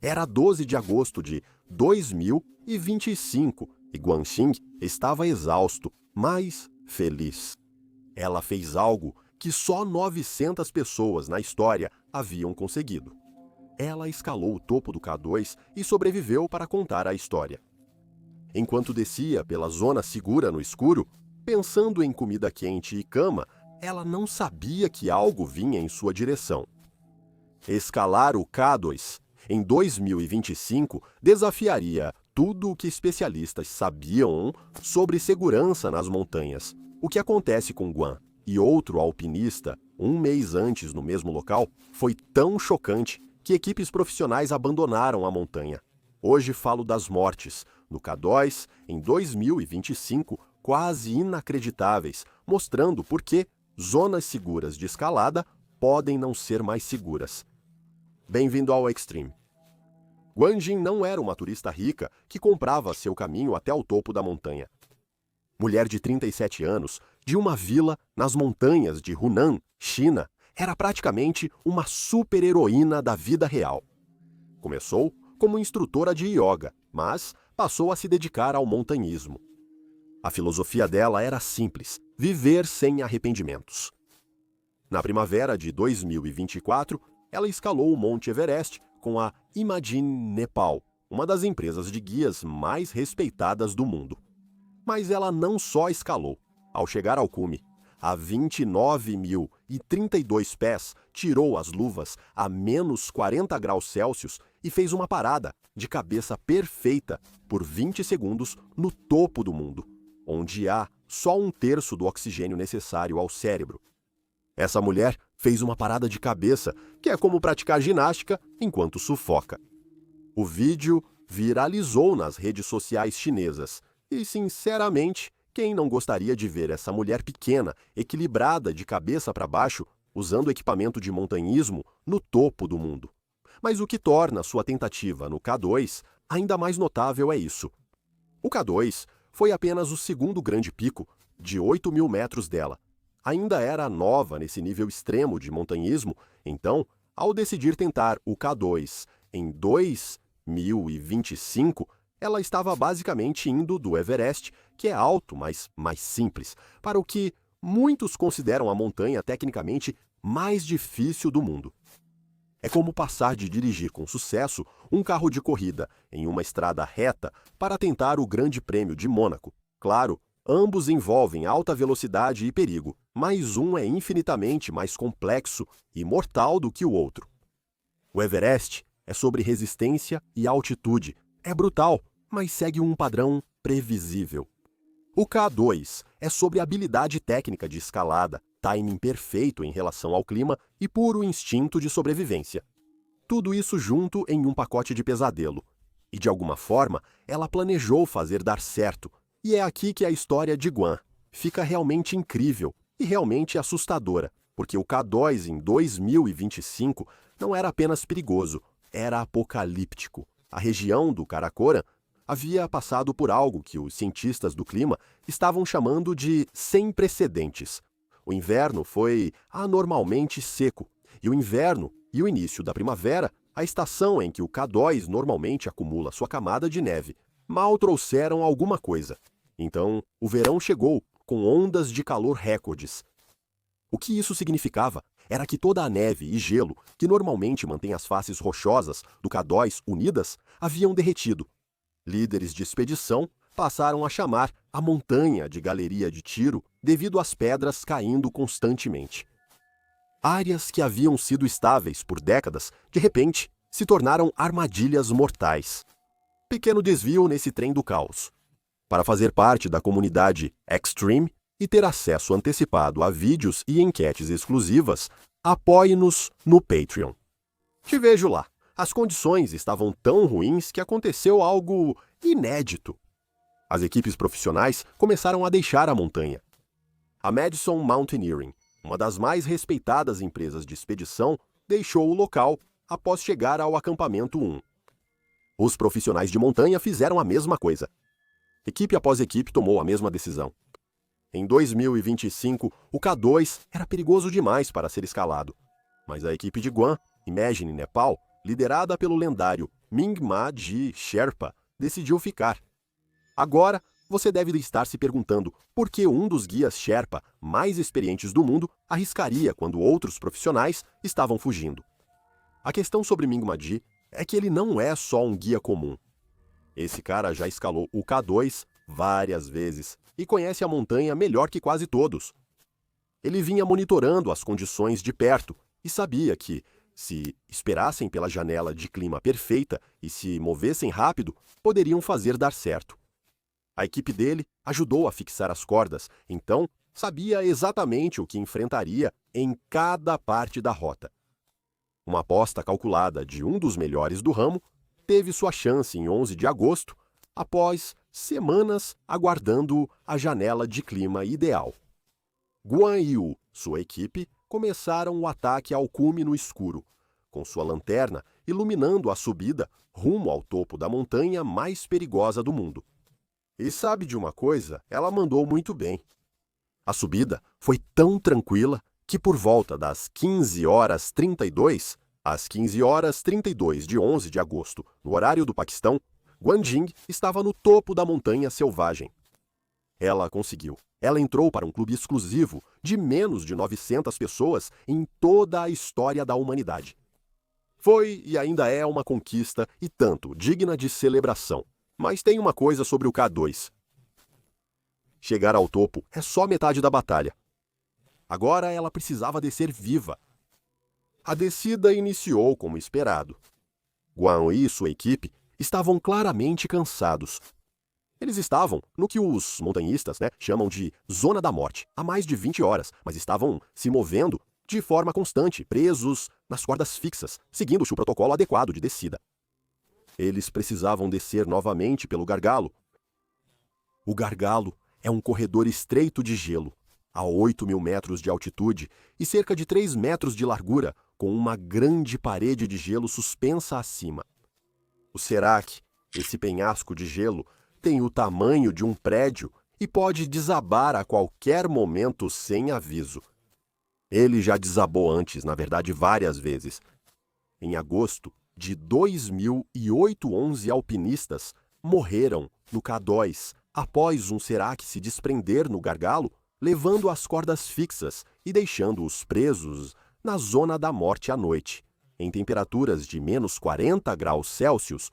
Era 12 de agosto de 2025 e Guanxing estava exausto, mas feliz. Ela fez algo que só 900 pessoas na história haviam conseguido. Ela escalou o topo do K2 e sobreviveu para contar a história. Enquanto descia pela zona segura no escuro, pensando em comida quente e cama, ela não sabia que algo vinha em sua direção. Escalar o K2 em 2025 desafiaria tudo o que especialistas sabiam sobre segurança nas montanhas. O que acontece com Guan e outro alpinista um mês antes no mesmo local foi tão chocante que equipes profissionais abandonaram a montanha. Hoje falo das mortes no K2 em 2025, quase inacreditáveis, mostrando por que zonas seguras de escalada podem não ser mais seguras. Bem-vindo ao Extreme. Guanjin não era uma turista rica que comprava seu caminho até o topo da montanha. Mulher de 37 anos, de uma vila nas montanhas de Hunan, China, era praticamente uma super-heroína da vida real. Começou como instrutora de yoga, mas passou a se dedicar ao montanhismo. A filosofia dela era simples: viver sem arrependimentos. Na primavera de 2024, ela escalou o Monte Everest com a Imagine Nepal, uma das empresas de guias mais respeitadas do mundo. Mas ela não só escalou. Ao chegar ao cume, a 29.032 pés, tirou as luvas a menos 40 graus Celsius e fez uma parada de cabeça perfeita por 20 segundos no topo do mundo, onde há só 1/3 do oxigênio necessário ao cérebro. Essa mulher fez uma parada de cabeça, que é como praticar ginástica enquanto sufoca. O vídeo viralizou nas redes sociais chinesas e, sinceramente, quem não gostaria de ver essa mulher pequena, equilibrada de cabeça para baixo, usando equipamento de montanhismo no topo do mundo? Mas o que torna sua tentativa no K2 ainda mais notável é isso. O K2 foi apenas o segundo grande pico de 8.000 metros dela. Ainda era nova nesse nível extremo de montanhismo, então, ao decidir tentar o K2 em 2025, ela estava basicamente indo do Everest, que é alto, mas mais simples, para o que muitos consideram a montanha tecnicamente mais difícil do mundo. É como passar de dirigir com sucesso um carro de corrida em uma estrada reta para tentar o Grande Prêmio de Mônaco. Claro, ambos envolvem alta velocidade e perigo, mas um é infinitamente mais complexo e mortal do que o outro. O Everest é sobre resistência e altitude. É brutal, mas segue um padrão previsível. O K2 é sobre habilidade técnica de escalada, timing perfeito em relação ao clima e puro instinto de sobrevivência. Tudo isso junto em um pacote de pesadelo. E de alguma forma, ela planejou fazer dar certo. E é aqui que a história de Guan fica realmente incrível e realmente assustadora, porque o K2 em 2025 não era apenas perigoso, era apocalíptico. A região do Karakoram havia passado por algo que os cientistas do clima estavam chamando de sem precedentes. O inverno foi anormalmente seco, e o inverno e o início da primavera, a estação em que o K2 normalmente acumula sua camada de neve, mal trouxeram alguma coisa. Então, o verão chegou com ondas de calor recordes. O que isso significava era que toda a neve e gelo, que normalmente mantém as faces rochosas do K2 unidas, haviam derretido. Líderes de expedição passaram a chamar a montanha de galeria de tiro devido às pedras caindo constantemente. Áreas que haviam sido estáveis por décadas, de repente, se tornaram armadilhas mortais. Pequeno desvio nesse trem do caos. Para fazer parte da comunidade Extreme e ter acesso antecipado a vídeos e enquetes exclusivas, apoie-nos no Patreon. Te vejo lá. As condições estavam tão ruins que aconteceu algo inédito. As equipes profissionais começaram a deixar a montanha. A Madison Mountaineering, uma das mais respeitadas empresas de expedição, deixou o local após chegar ao acampamento 1. Os profissionais de montanha fizeram a mesma coisa. Equipe após equipe tomou a mesma decisão. Em 2025, o K2 era perigoso demais para ser escalado, mas a equipe de Guan, Imagine Nepal, liderada pelo lendário Ming-Ma-Ji Sherpa, decidiu ficar. Agora, você deve estar se perguntando por que um dos guias Sherpa mais experientes do mundo arriscaria quando outros profissionais estavam fugindo. A questão sobre Ming-Ma-Ji é que ele não é só um guia comum. Esse cara já escalou o K2 várias vezes e conhece a montanha melhor que quase todos. Ele vinha monitorando as condições de perto e sabia que, se esperassem pela janela de clima perfeita e se movessem rápido, poderiam fazer dar certo. A equipe dele ajudou a fixar as cordas, então sabia exatamente o que enfrentaria em cada parte da rota. Uma aposta calculada de um dos melhores do ramo teve sua chance em 11 de agosto, após semanas aguardando a janela de clima ideal. Guan Yu, sua equipe, começaram o ataque ao cume no escuro, com sua lanterna iluminando a subida rumo ao topo da montanha mais perigosa do mundo. E sabe de uma coisa? Ela mandou muito bem. A subida foi tão tranquila que por volta das 15h32, às 15h32 de 11 de agosto, no horário do Paquistão, Guanjing estava no topo da montanha selvagem. Ela conseguiu. Ela entrou para um clube exclusivo de menos de 900 pessoas em toda a história da humanidade. Foi e ainda é uma conquista e tanto digna de celebração. Mas tem uma coisa sobre o K2. Chegar ao topo é só metade da batalha. Agora ela precisava descer viva. A descida iniciou como esperado. Guan Yu e sua equipe estavam claramente cansados. Eles estavam no que os montanhistas chamam de zona da morte há mais de 20 horas, mas estavam se movendo de forma constante, presos nas cordas fixas, seguindo o protocolo adequado de descida. Eles precisavam descer novamente pelo gargalo. O gargalo é um corredor estreito de gelo, a 8.000 metros de altitude e cerca de 3 metros de largura, com uma grande parede de gelo suspensa acima. O Serac, esse penhasco de gelo, tem o tamanho de um prédio e pode desabar a qualquer momento sem aviso. Ele já desabou antes, na verdade várias vezes. Em agosto de 2008, 11 alpinistas morreram no K2 após um Serac se desprender no gargalo, levando as cordas fixas e deixando-os presos na zona da morte à noite, em temperaturas de menos 40 graus Celsius.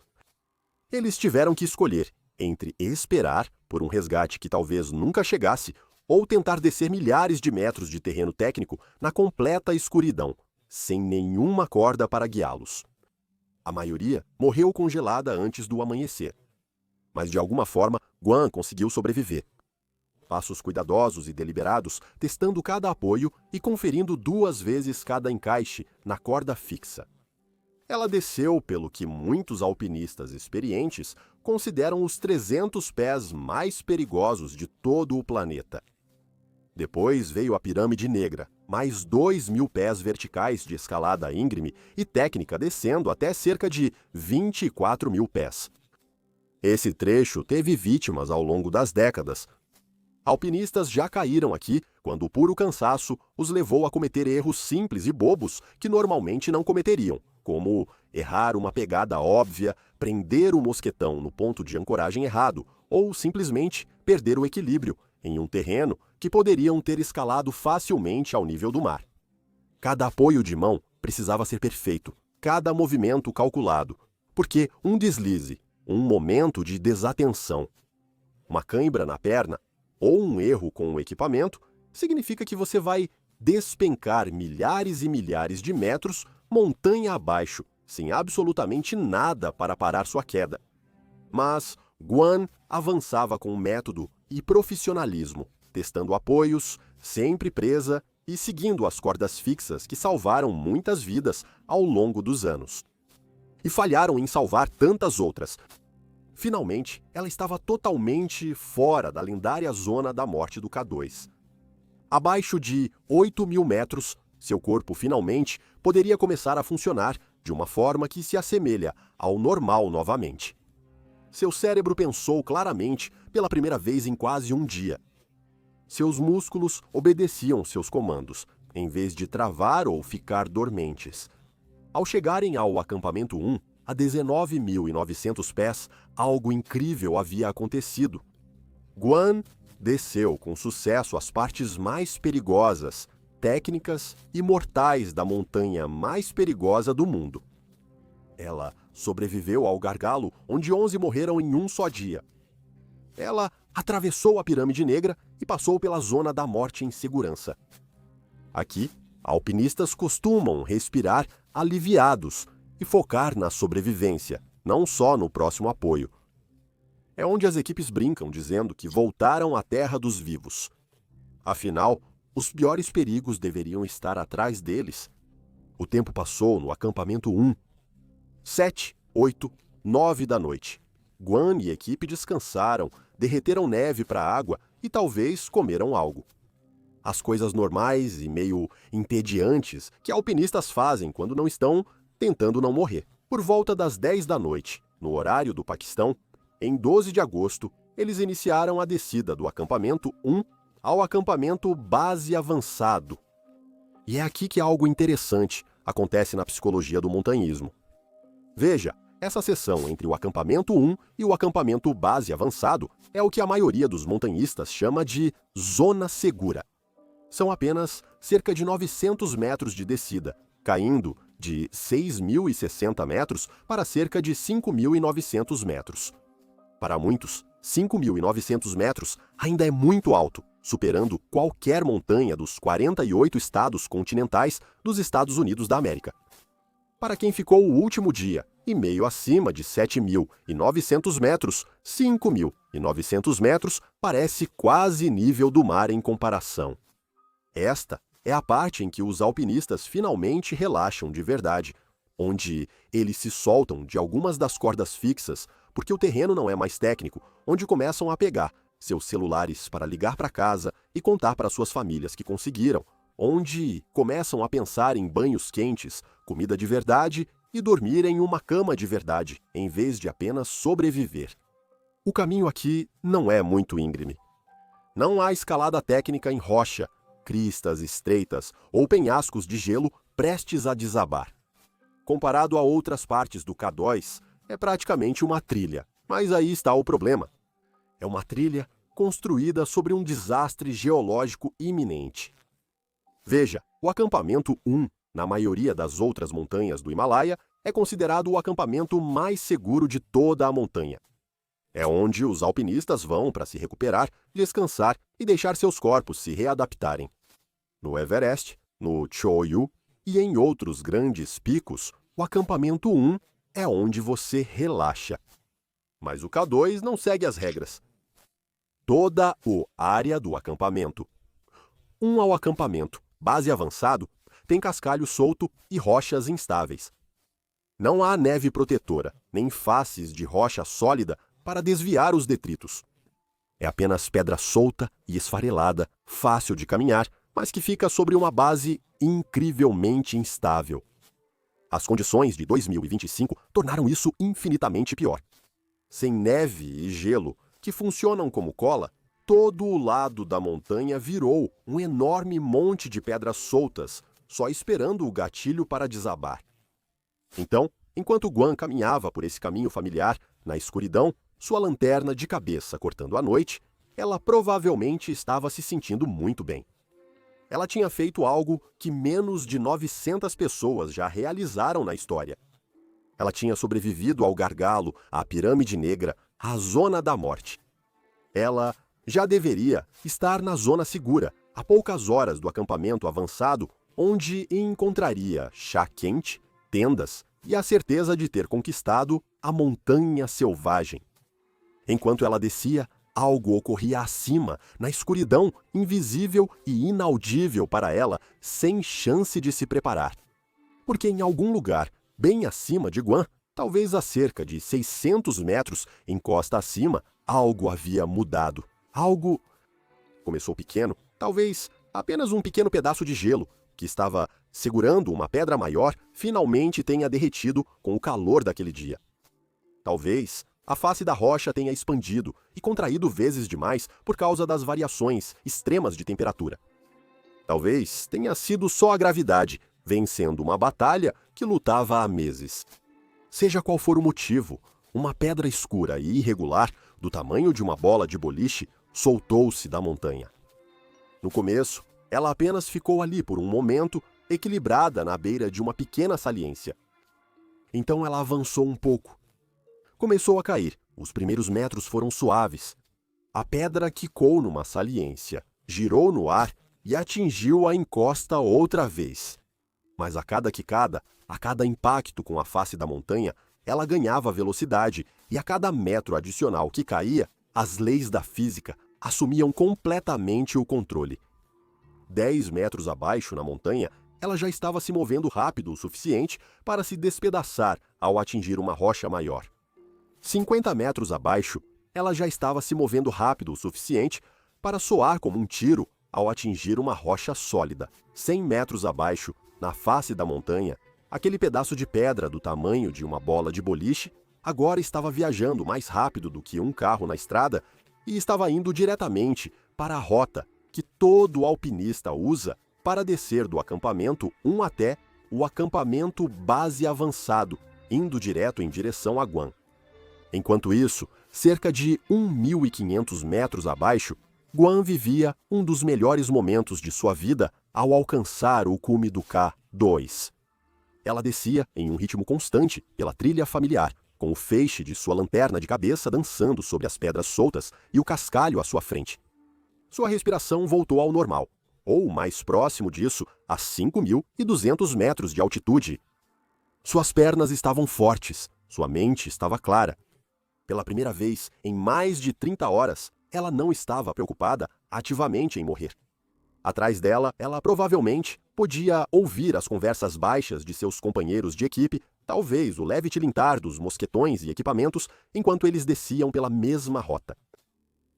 Eles tiveram que escolher entre esperar por um resgate que talvez nunca chegasse ou tentar descer milhares de metros de terreno técnico na completa escuridão, sem nenhuma corda para guiá-los. A maioria morreu congelada antes do amanhecer. Mas de alguma forma, Guan conseguiu sobreviver. Passos cuidadosos e deliberados, testando cada apoio e conferindo 2 vezes cada encaixe na corda fixa. Ela desceu pelo que muitos alpinistas experientes consideram os 300 pés mais perigosos de todo o planeta. Depois veio a Pirâmide Negra, mais 2.000 pés verticais de escalada íngreme e técnica descendo até cerca de 24.000 pés. Esse trecho teve vítimas ao longo das décadas. Alpinistas já caíram aqui quando o puro cansaço os levou a cometer erros simples e bobos que normalmente não cometeriam, como errar uma pegada óbvia, prender o mosquetão no ponto de ancoragem errado ou simplesmente perder o equilíbrio em um terreno que poderiam ter escalado facilmente ao nível do mar. Cada apoio de mão precisava ser perfeito, cada movimento calculado, porque um deslize, um momento de desatenção, uma cãibra na perna ou um erro com o equipamento significa que você vai despencar milhares e milhares de metros montanha abaixo, sem absolutamente nada para parar sua queda. Mas Guan avançava com método e profissionalismo, testando apoios, sempre presa e seguindo as cordas fixas que salvaram muitas vidas ao longo dos anos. E falharam em salvar tantas outras. Finalmente, ela estava totalmente fora da lendária zona da morte do K2. Abaixo de 8.000 metros, seu corpo finalmente poderia começar a funcionar de uma forma que se assemelha ao normal novamente. Seu cérebro pensou claramente pela primeira vez em quase um dia. Seus músculos obedeciam seus comandos, em vez de travar ou ficar dormentes. Ao chegarem ao acampamento 1, a 19.900 pés, algo incrível havia acontecido. Guan desceu com sucesso as partes mais perigosas, técnicas e mortais da montanha mais perigosa do mundo. Ela sobreviveu ao gargalo, onde 11 morreram em um só dia. Ela atravessou a Pirâmide Negra e passou pela Zona da Morte em segurança. Aqui, alpinistas costumam respirar aliviados e focar na sobrevivência, não só no próximo apoio. É onde as equipes brincam dizendo que voltaram à terra dos vivos. Afinal, os piores perigos deveriam estar atrás deles. O tempo passou no acampamento 1. 7, 8, 9 da noite. Guan e equipe descansaram, derreteram neve para a água e talvez comeram algo. As coisas normais e meio entediantes que alpinistas fazem quando não estão tentando não morrer. Por volta das 10 da noite, no horário do Paquistão, em 12 de agosto, eles iniciaram a descida do acampamento 1 ao acampamento Base Avançado. E é aqui que algo interessante acontece na psicologia do montanhismo. Veja, essa seção entre o acampamento 1 e o acampamento Base Avançado é o que a maioria dos montanhistas chama de zona segura. São apenas cerca de 900 metros de descida, caindo de 6.060 metros para cerca de 5.900 metros. Para muitos, 5.900 metros ainda é muito alto, superando qualquer montanha dos 48 estados continentais dos Estados Unidos da América. Para quem ficou o último dia e meio acima de 7.900 metros, 5.900 metros parece quase nível do mar em comparação. Esta é a parte em que os alpinistas finalmente relaxam de verdade, onde eles se soltam de algumas das cordas fixas, porque o terreno não é mais técnico, onde começam a pegar seus celulares para ligar para casa e contar para suas famílias que conseguiram, onde começam a pensar em banhos quentes, comida de verdade e dormir em uma cama de verdade, em vez de apenas sobreviver. O caminho aqui não é muito íngreme. Não há escalada técnica em rocha, cristas estreitas ou penhascos de gelo prestes a desabar. Comparado a outras partes do K2, é praticamente uma trilha, mas aí está o problema. É uma trilha construída sobre um desastre geológico iminente. Veja, o acampamento 1, na maioria das outras montanhas do Himalaia, é considerado o acampamento mais seguro de toda a montanha. É onde os alpinistas vão para se recuperar, descansar e deixar seus corpos se readaptarem. No Everest, no Cho-Oyu e em outros grandes picos, o acampamento 1 é onde você relaxa. Mas o K2 não segue as regras. Toda a área do acampamento. Ao acampamento Base Avançado, tem cascalho solto e rochas instáveis. Não há neve protetora, nem faces de rocha sólida para desviar os detritos. É apenas pedra solta e esfarelada, fácil de caminhar, mas que fica sobre uma base incrivelmente instável. As condições de 2025 tornaram isso infinitamente pior. Sem neve e gelo, que funcionam como cola, todo o lado da montanha virou um enorme monte de pedras soltas, só esperando o gatilho para desabar. Então, enquanto Guan caminhava por esse caminho familiar, na escuridão, sua lanterna de cabeça cortando a noite, ela provavelmente estava se sentindo muito bem. Ela tinha feito algo que menos de 900 pessoas já realizaram na história. Ela tinha sobrevivido ao gargalo, à Pirâmide Negra, à Zona da Morte. Ela já deveria estar na zona segura, a poucas horas do acampamento avançado, onde encontraria chá quente, tendas e a certeza de ter conquistado a montanha selvagem. Enquanto ela descia, algo ocorria acima, na escuridão, invisível e inaudível para ela, sem chance de se preparar. Porque em algum lugar, bem acima de Guan, talvez a cerca de 600 metros em costa acima, algo havia mudado. Algo começou pequeno, talvez apenas um pequeno pedaço de gelo, que estava segurando uma pedra maior, finalmente tenha derretido com o calor daquele dia. Talvez a face da rocha tenha expandido e contraído vezes demais por causa das variações extremas de temperatura. Talvez tenha sido só a gravidade, vencendo uma batalha que lutava há meses. Seja qual for o motivo, uma pedra escura e irregular, do tamanho de uma bola de boliche, soltou-se da montanha. No começo, ela apenas ficou ali por um momento, equilibrada na beira de uma pequena saliência. Então ela avançou um pouco. Começou a cair. Os primeiros metros foram suaves. A pedra quicou numa saliência, girou no ar e atingiu a encosta outra vez. Mas a cada quicada, a cada impacto com a face da montanha, ela ganhava velocidade e a cada metro adicional que caía, as leis da física assumiam completamente o controle. 10 metros abaixo na montanha, ela já estava se movendo rápido o suficiente para se despedaçar ao atingir uma rocha maior. 50 metros abaixo, ela já estava se movendo rápido o suficiente para soar como um tiro ao atingir uma rocha sólida. 100 metros abaixo, na face da montanha, aquele pedaço de pedra do tamanho de uma bola de boliche agora estava viajando mais rápido do que um carro na estrada e estava indo diretamente para a rota que todo alpinista usa para descer do acampamento 1 até o acampamento base avançado, indo direto em direção a Guam. Enquanto isso, cerca de 1.500 metros abaixo, Guan vivia um dos melhores momentos de sua vida ao alcançar o cume do K2. Ela descia em um ritmo constante pela trilha familiar, com o feixe de sua lanterna de cabeça dançando sobre as pedras soltas e o cascalho à sua frente. Sua respiração voltou ao normal, ou mais próximo disso, a 5.200 metros de altitude. Suas pernas estavam fortes, sua mente estava clara. Pela primeira vez em mais de 30 horas, ela não estava preocupada ativamente em morrer. Atrás dela, ela provavelmente podia ouvir as conversas baixas de seus companheiros de equipe, talvez o leve tilintar dos mosquetões e equipamentos enquanto eles desciam pela mesma rota.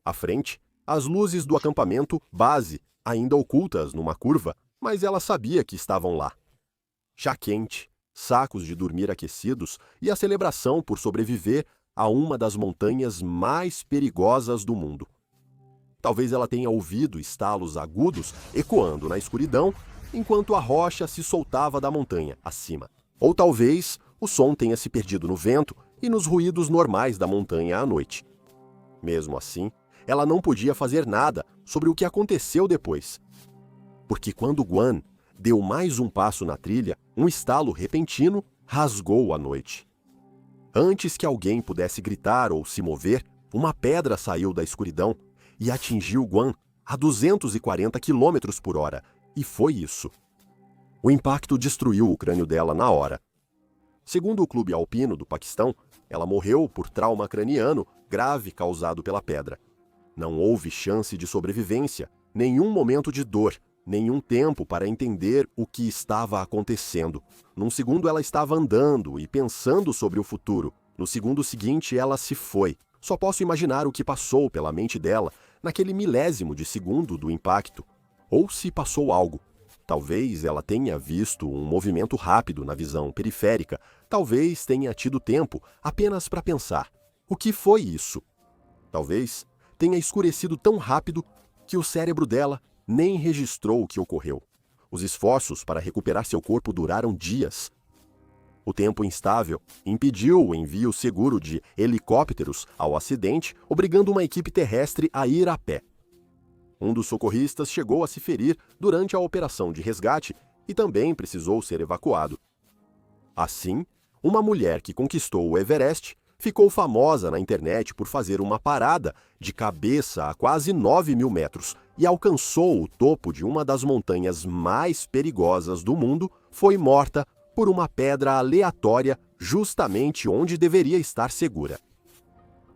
À frente, as luzes do acampamento base, ainda ocultas numa curva, mas ela sabia que estavam lá. Chá quente, sacos de dormir aquecidos e a celebração por sobreviver a uma das montanhas mais perigosas do mundo. Talvez ela tenha ouvido estalos agudos ecoando na escuridão enquanto a rocha se soltava da montanha acima. Ou talvez o som tenha se perdido no vento e nos ruídos normais da montanha à noite. Mesmo assim, ela não podia fazer nada sobre o que aconteceu depois. Porque quando Guan deu mais um passo na trilha, um estalo repentino rasgou a noite. Antes que alguém pudesse gritar ou se mover, uma pedra saiu da escuridão e atingiu Guan a 240 km por hora, e foi isso. O impacto destruiu o crânio dela na hora. Segundo o Clube Alpino do Paquistão, ela morreu por trauma craniano grave causado pela pedra. Não houve chance de sobrevivência, nenhum momento de dor, nenhum tempo para entender o que estava acontecendo. Num segundo ela estava andando e pensando sobre o futuro. No segundo seguinte ela se foi. Só posso imaginar o que passou pela mente dela naquele milésimo de segundo do impacto. Ou se passou algo. Talvez ela tenha visto um movimento rápido na visão periférica. Talvez tenha tido tempo apenas para pensar. O que foi isso? Talvez tenha escurecido tão rápido que o cérebro dela nem registrou o que ocorreu. Os esforços para recuperar seu corpo duraram dias. O tempo instável impediu o envio seguro de helicópteros ao acidente, obrigando uma equipe terrestre a ir a pé. Um dos socorristas chegou a se ferir durante a operação de resgate e também precisou ser evacuado. Assim, uma mulher que conquistou o Everest ficou famosa na internet por fazer uma parada de cabeça a quase 9.000 metros e alcançou o topo de uma das montanhas mais perigosas do mundo, foi morta por uma pedra aleatória justamente onde deveria estar segura.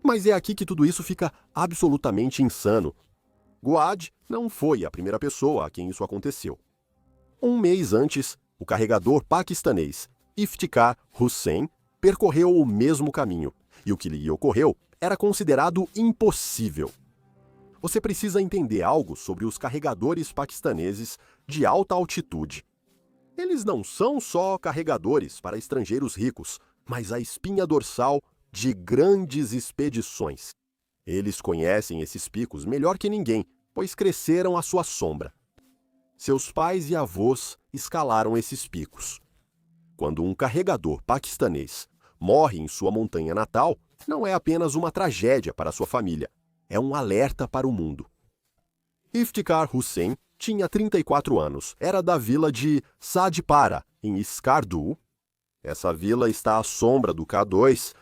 Mas é aqui que tudo isso fica absolutamente insano. Guad não foi a primeira pessoa a quem isso aconteceu. Um mês antes, o carregador paquistanês Iftikhar Hussain percorreu o mesmo caminho, e o que lhe ocorreu era considerado impossível. Você precisa entender algo sobre os carregadores paquistaneses de alta altitude. Eles não são só carregadores para estrangeiros ricos, mas a espinha dorsal de grandes expedições. Eles conhecem esses picos melhor que ninguém, pois cresceram à sua sombra. Seus pais e avós escalaram esses picos. Quando um carregador paquistanês morre em sua montanha natal, não é apenas uma tragédia para sua família, é um alerta para o mundo. Iftikhar Hussain tinha 34 anos, era da vila de Sadpara, em Skardu. Essa vila está à sombra do K2.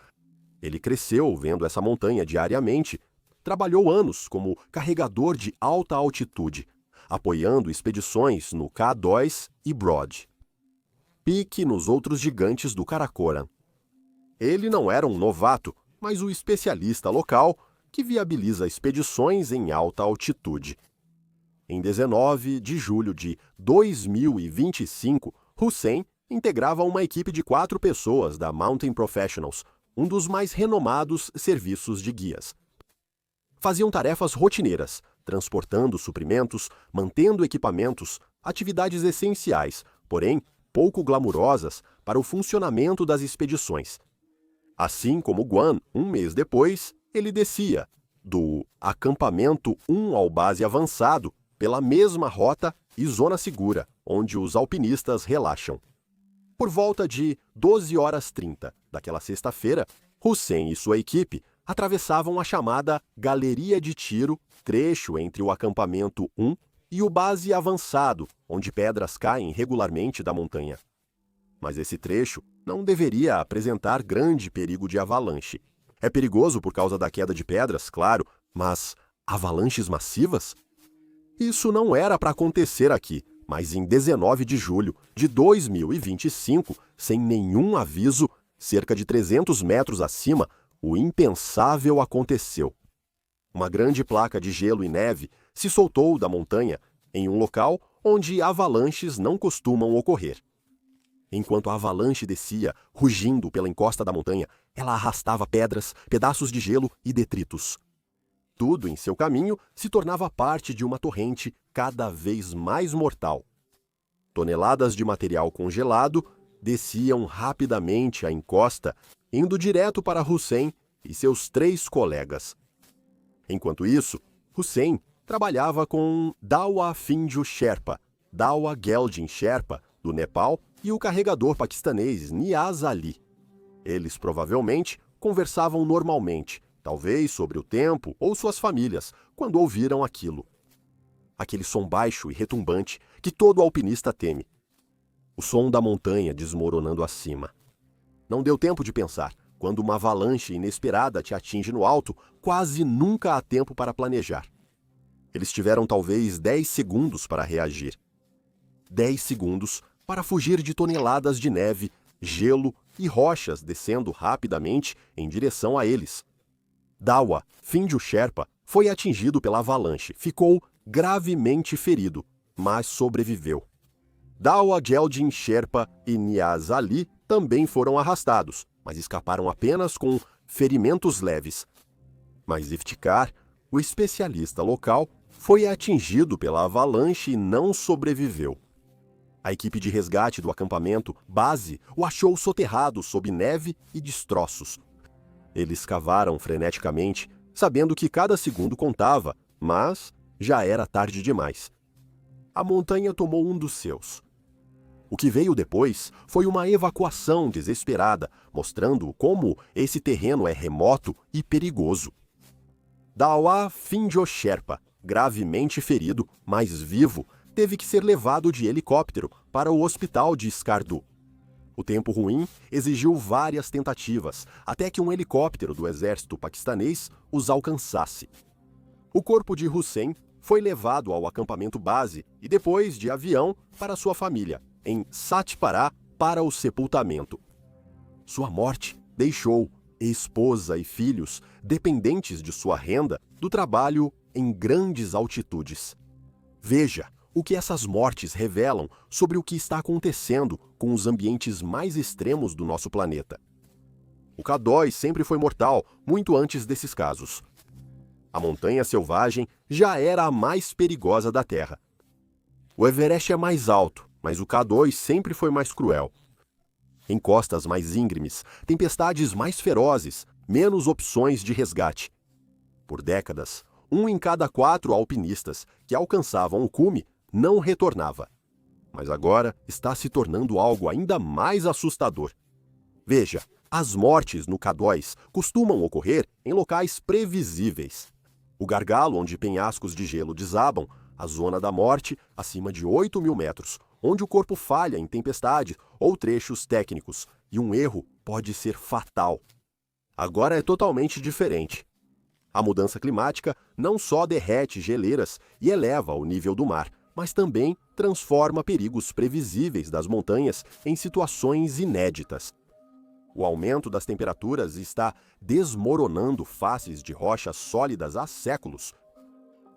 Ele cresceu vendo essa montanha diariamente, trabalhou anos como carregador de alta altitude, apoiando expedições no K2 e Broad. Pique nos outros gigantes do Karakoram. Ele não era um novato, mas o especialista local que viabiliza expedições em alta altitude. Em 19 de julho de 2025, Hussain integrava uma equipe de 4 pessoas da Mountain Professionals, um dos mais renomados serviços de guias. Faziam tarefas rotineiras, transportando suprimentos, mantendo equipamentos, atividades essenciais, porém pouco glamurosas para o funcionamento das expedições. Assim como Guan, um mês depois, ele descia do acampamento 1 ao base avançado pela mesma rota e zona segura, onde os alpinistas relaxam. Por volta de 12h30 daquela sexta-feira, Hussain e sua equipe atravessavam a chamada Galeria de Tiro, trecho entre o acampamento 1 e o base avançado, onde pedras caem regularmente da montanha. Mas esse trecho não deveria apresentar grande perigo de avalanche. É perigoso por causa da queda de pedras, claro, mas avalanches massivas? Isso não era para acontecer aqui, mas em 19 de julho de 2025, sem nenhum aviso, cerca de 300 metros acima, o impensável aconteceu. Uma grande placa de gelo e neve se soltou da montanha em um local onde avalanches não costumam ocorrer. Enquanto a avalanche descia, rugindo pela encosta da montanha, ela arrastava pedras, pedaços de gelo e detritos. Tudo em seu caminho se tornava parte de uma torrente cada vez mais mortal. Toneladas de material congelado desciam rapidamente a encosta, indo direto para Hussain e seus 3 colegas. Enquanto isso, Hussain trabalhava com Dawa Finju Sherpa, Dawa Geldin Sherpa, do Nepal, e o carregador paquistanês Niaz Ali. Eles provavelmente conversavam normalmente, talvez sobre o tempo ou suas famílias, quando ouviram aquilo. Aquele som baixo e retumbante que todo alpinista teme. O som da montanha desmoronando acima. Não deu tempo de pensar. Quando uma avalanche inesperada te atinge no alto, quase nunca há tempo para planejar. Eles tiveram talvez 10 segundos para reagir. 10 segundos para fugir de toneladas de neve, gelo e rochas descendo rapidamente em direção a eles. Dawa Finju Sherpa foi atingido pela avalanche, ficou gravemente ferido, mas sobreviveu. Dawa Geldin Sherpa e Niaz Ali também foram arrastados, mas escaparam apenas com ferimentos leves. Mas Iftikhar, o especialista local, foi atingido pela avalanche e não sobreviveu. A equipe de resgate do acampamento base o achou soterrado sob neve e destroços. Eles cavaram freneticamente, sabendo que cada segundo contava, mas já era tarde demais. A montanha tomou um dos seus. O que veio depois foi uma evacuação desesperada, mostrando como esse terreno é remoto e perigoso. Dawa Finjo Sherpa, gravemente ferido, mas vivo, teve que ser levado de helicóptero para o hospital de Skardu. O tempo ruim exigiu várias tentativas, até que um helicóptero do exército paquistanês os alcançasse. O corpo de Hussain foi levado ao acampamento base e depois de avião para sua família, em Satpara, para o sepultamento. Sua morte deixou esposa e filhos dependentes de sua renda do trabalho em grandes altitudes. Veja o que essas mortes revelam sobre o que está acontecendo com os ambientes mais extremos do nosso planeta. O K2 sempre foi mortal, muito antes desses casos. A montanha selvagem já era a mais perigosa da Terra. O Everest é mais alto, mas o K2 sempre foi mais cruel. Encostas mais íngremes, tempestades mais ferozes, menos opções de resgate. Por décadas, 1 em cada 4 alpinistas que alcançavam o cume não retornava. mas agora está se tornando algo ainda mais assustador. Veja, as mortes no K2 costumam ocorrer em locais previsíveis. O gargalo onde penhascos de gelo desabam, a zona da morte acima de 8.000 metros, onde o corpo falha em tempestade ou trechos técnicos, e um erro pode ser fatal. Agora é totalmente diferente. A mudança climática não só derrete geleiras e eleva o nível do mar, mas também transforma perigos previsíveis das montanhas em situações inéditas. O aumento das temperaturas está desmoronando faces de rochas sólidas há séculos.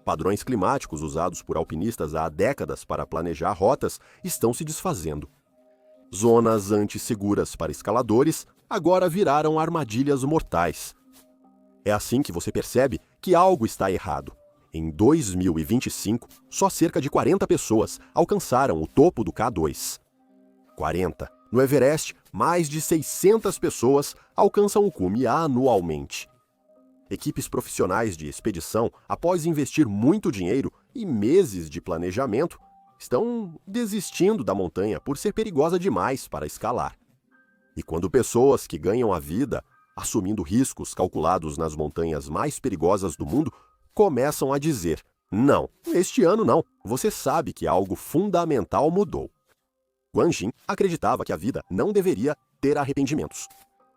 Padrões climáticos usados por alpinistas há décadas para planejar rotas estão se desfazendo. Zonas antes seguras para escaladores agora viraram armadilhas mortais. É assim que você percebe que algo está errado. Em 2025, só cerca de 40 pessoas alcançaram o topo do K2. 40. No Everest, mais de 600 pessoas alcançam o cume anualmente. Equipes profissionais de expedição, após investir muito dinheiro e meses de planejamento, estão desistindo da montanha por ser perigosa demais para escalar. E quando pessoas que ganham a vida assumindo riscos calculados nas montanhas mais perigosas do mundo, começam a dizer: não, este ano não, você sabe que algo fundamental mudou. Guanjin acreditava que a vida não deveria ter arrependimentos.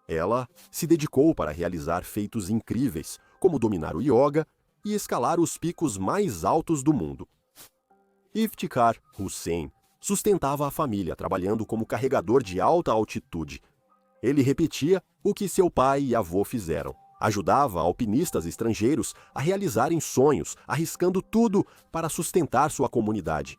Ela se dedicou para realizar feitos incríveis, como dominar o yoga e escalar os picos mais altos do mundo. Iftikhar Hussain sustentava a família trabalhando como carregador de alta altitude. Ele repetia o que seu pai e avô fizeram. Ajudava alpinistas estrangeiros a realizarem sonhos, arriscando tudo para sustentar sua comunidade.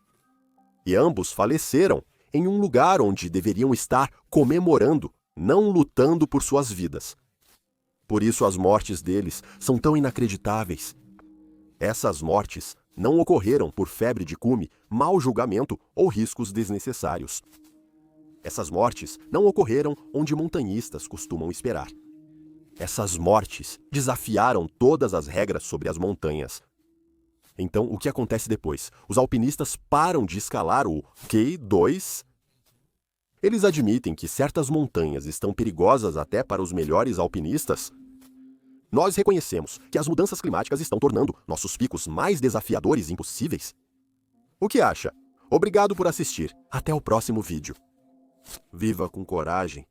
E ambos faleceram em um lugar onde deveriam estar comemorando, não lutando por suas vidas. Por isso as mortes deles são tão inacreditáveis. Essas mortes não ocorreram por febre de cume, mau julgamento ou riscos desnecessários. Essas mortes não ocorreram onde montanhistas costumam esperar. Essas mortes desafiaram todas as regras sobre as montanhas. Então, o que acontece depois? Os alpinistas param de escalar o K2. Eles admitem que certas montanhas estão perigosas até para os melhores alpinistas. Nós reconhecemos que as mudanças climáticas estão tornando nossos picos mais desafiadores e impossíveis. O que acha? Obrigado por assistir. Até o próximo vídeo. Viva com coragem